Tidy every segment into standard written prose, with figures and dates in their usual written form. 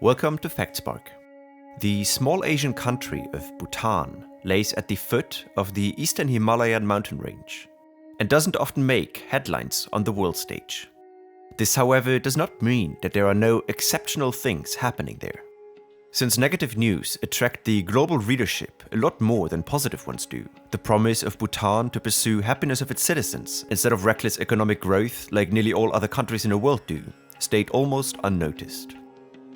Welcome to FactSpark. The small Asian country of Bhutan lays at the foot of the eastern Himalayan Mountain Range and doesn't often make headlines on the world stage. This, however, does not mean that there are no exceptional things happening there. Since negative news attract the global readership a lot more than positive ones do, the promise of Bhutan to pursue happiness of its citizens instead of reckless economic growth like nearly all other countries in the world do, stayed almost unnoticed.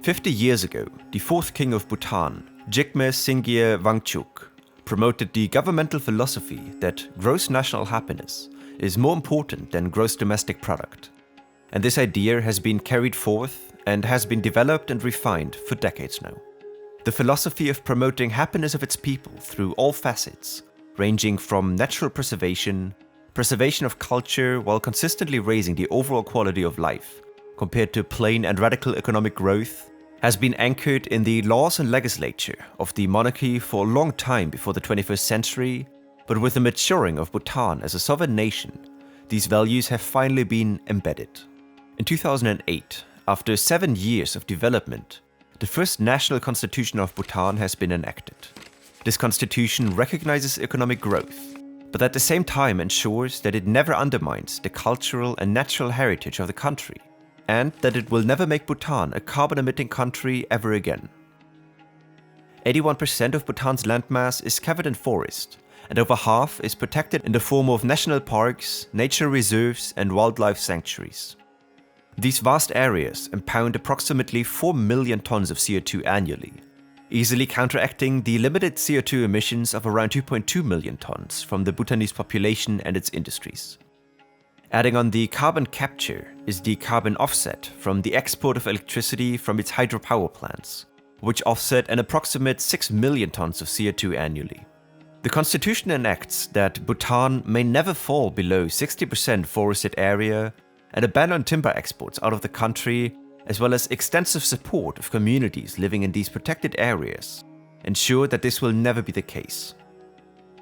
50 years ago, the fourth king of Bhutan, Jigme Singye Wangchuk, promoted the governmental philosophy that gross national happiness is more important than gross domestic product. And this idea has been carried forth and has been developed and refined for decades now. The philosophy of promoting happiness of its people through all facets, ranging from natural preservation of culture while consistently raising the overall quality of life, compared to plain and radical economic growth, has been anchored in the laws and legislature of the monarchy for a long time before the 21st century, but with the maturing of Bhutan as a sovereign nation, these values have finally been embedded. In 2008, after 7 years of development, the first national constitution of Bhutan has been enacted. This constitution recognizes economic growth, but at the same time ensures that it never undermines the cultural and natural heritage of the country, and that it will never make Bhutan a carbon-emitting country ever again. 81% of Bhutan's landmass is covered in forest, and over half is protected in the form of national parks, nature reserves, and wildlife sanctuaries. These vast areas impound approximately 4 million tons of CO2 annually, easily counteracting the limited CO2 emissions of around 2.2 million tons from the Bhutanese population and its industries. Adding on the carbon capture is the carbon offset from the export of electricity from its hydropower plants, which offset an approximate 6 million tons of CO2 annually. The constitution enacts that Bhutan may never fall below 60% forested area and a ban on timber exports out of the country, as well as extensive support of communities living in these protected areas, ensure that this will never be the case.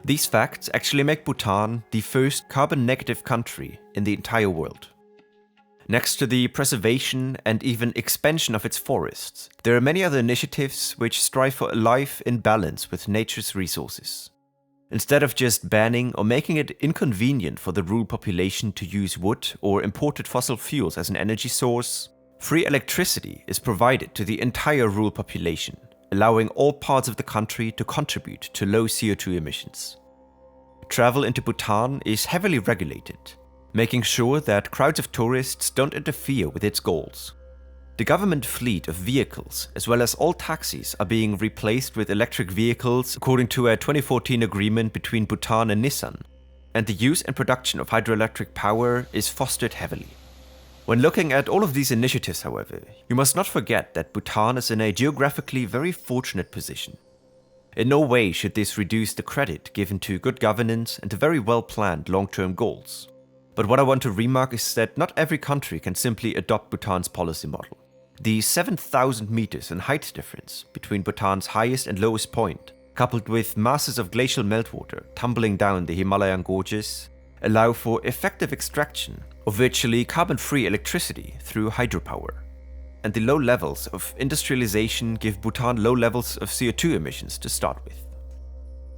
These facts actually make Bhutan the first carbon-negative country in the entire world. Next to the preservation and even expansion of its forests, there are many other initiatives which strive for a life in balance with nature's resources. Instead of just banning or making it inconvenient for the rural population to use wood or imported fossil fuels as an energy source, free electricity is provided to the entire rural population, allowing all parts of the country to contribute to low CO2 emissions. Travel into Bhutan is heavily regulated, making sure that crowds of tourists don't interfere with its goals. The government fleet of vehicles, as well as all taxis, are being replaced with electric vehicles according to a 2014 agreement between Bhutan and Nissan, and the use and production of hydroelectric power is fostered heavily. When looking at all of these initiatives, however, you must not forget that Bhutan is in a geographically very fortunate position. In no way should this reduce the credit given to good governance and to very well-planned long-term goals. But what I want to remark is that not every country can simply adopt Bhutan's policy model. The 7,000 meters in height difference between Bhutan's highest and lowest point, coupled with masses of glacial meltwater tumbling down the Himalayan gorges, allow for effective extraction of virtually carbon-free electricity through hydropower. And the low levels of industrialization give Bhutan low levels of CO2 emissions to start with.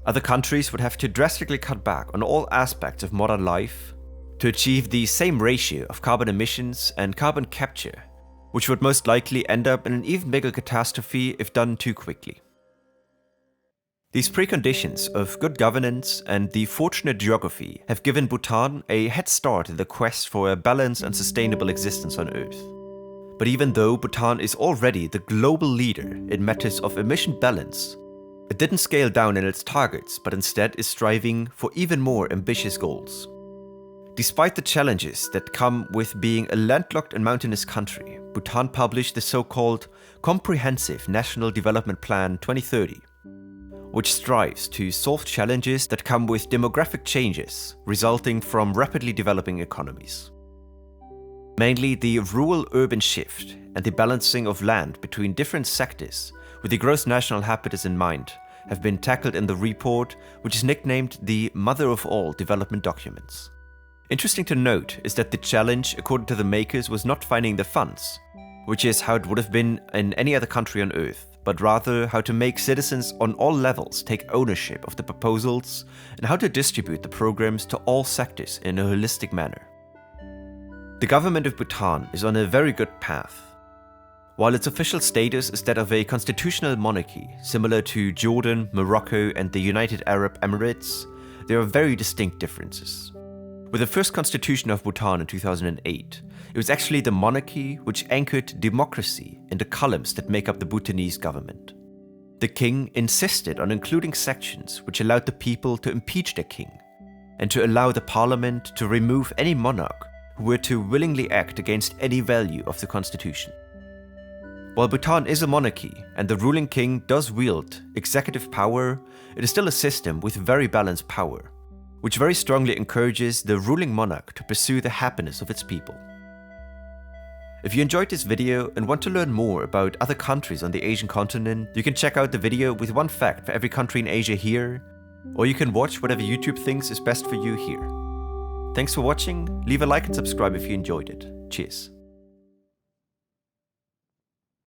Other countries would have to drastically cut back on all aspects of modern life to achieve the same ratio of carbon emissions and carbon capture, which would most likely end up in an even bigger catastrophe if done too quickly. These preconditions of good governance and the fortunate geography have given Bhutan a head start in the quest for a balanced and sustainable existence on Earth. But even though Bhutan is already the global leader in matters of emission balance, it didn't scale down in its targets, but instead is striving for even more ambitious goals. Despite the challenges that come with being a landlocked and mountainous country, Bhutan published the so-called Comprehensive National Development Plan 2030, which strives to solve challenges that come with demographic changes resulting from rapidly developing economies. Mainly the rural-urban shift and the balancing of land between different sectors with the gross national happiness in mind have been tackled in the report, which is nicknamed the mother of all development documents. Interesting to note is that the challenge, according to the makers, was not finding the funds, which is how it would have been in any other country on Earth, but rather how to make citizens on all levels take ownership of the proposals and how to distribute the programs to all sectors in a holistic manner. The government of Bhutan is on a very good path. While its official status is that of a constitutional monarchy, similar to Jordan, Morocco, and the United Arab Emirates, there are very distinct differences. With the first constitution of Bhutan in 2008, it was actually the monarchy which anchored democracy in the columns that make up the Bhutanese government. The king insisted on including sections which allowed the people to impeach their king, and to allow the parliament to remove any monarch who were to willingly act against any value of the constitution. While Bhutan is a monarchy and the ruling king does wield executive power, it is still a system with very balanced power, which very strongly encourages the ruling monarch to pursue the happiness of its people. If you enjoyed this video and want to learn more about other countries on the Asian continent, you can check out the video with one fact for every country in Asia here, or you can watch whatever YouTube thinks is best for you here. Thanks for watching, leave a like and subscribe if you enjoyed it. Cheers.